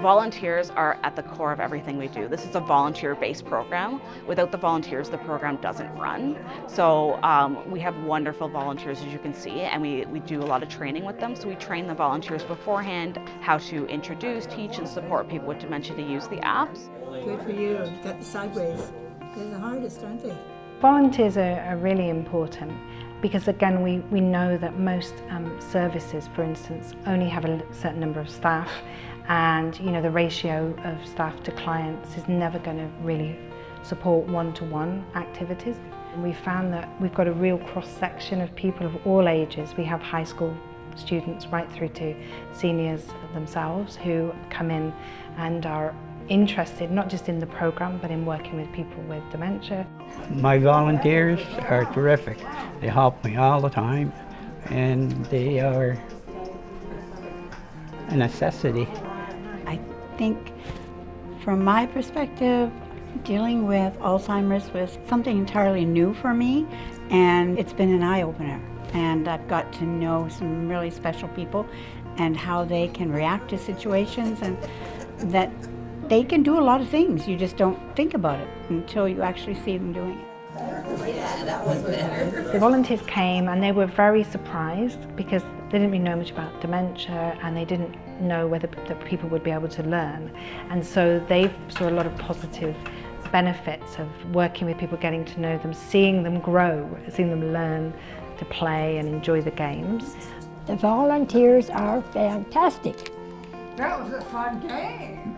Volunteers are at the core of everything we do. This is a volunteer-based program. Without the volunteers, the program doesn't run. So we have wonderful volunteers, as you can see, and we do a lot of training with them. So we train the volunteers beforehand how to introduce, teach, and support people with dementia to use the apps. Good for you. You got the sideways. They're the hardest, aren't they? Volunteers are really important because, again, we know that most services, for instance, only have a certain number of staff, and the ratio of staff to clients is never going to really support one-to-one activities. And we found that we've got a real cross-section of people of all ages. We have high school students right through to seniors themselves who come in and are interested not just in the program but in working with people with dementia. My volunteers are terrific. They help me all the time and they are a necessity. I think from my perspective, dealing with Alzheimer's was something entirely new for me, and it's been an eye-opener. And I've got to know some really special people and how they can react to situations, and that they can do a lot of things. You just don't think about it until you actually see them doing it. Yeah, that was better. The volunteers came and they were very surprised because they didn't really know much about dementia and they didn't know whether the people would be able to learn. And so they saw a lot of positive benefits of working with people, getting to know them, seeing them grow, seeing them learn to play and enjoy the games. The volunteers are fantastic. That was a fun game.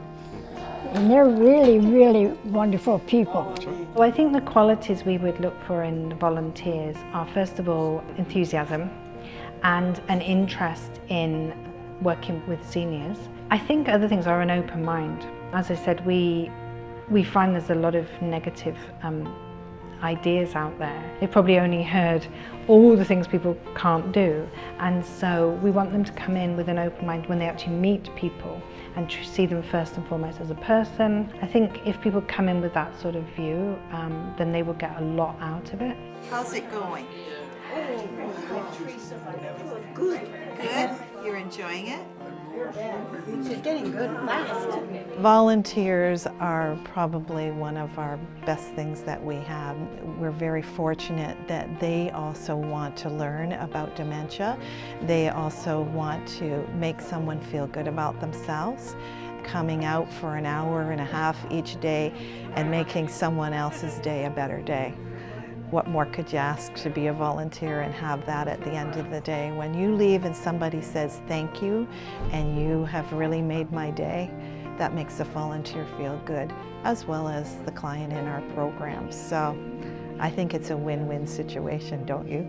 And they're really, really wonderful people. Well, I think the qualities we would look for in volunteers are, first of all, enthusiasm and an interest in working with seniors. I think other things are an open mind. As I said, we find there's a lot of negative ideas out there. They've probably only heard all the things people can't do, and so we want them to come in with an open mind when they actually meet people and to see them first and foremost as a person. I think if people come in with that sort of view, then they will get a lot out of it. How's it going? Good. Good? You're enjoying it? She's getting good fast. Volunteers are probably one of our best things that we have. We're very fortunate that they also want to learn about dementia. They also want to make someone feel good about themselves. Coming out for an hour and a half each day and making someone else's day a better day. What more could you ask to be a volunteer and have that at the end of the day? When you leave and somebody says thank you and you have really made my day, that makes the volunteer feel good, as well as the client in our program. So I think it's a win-win situation, don't you?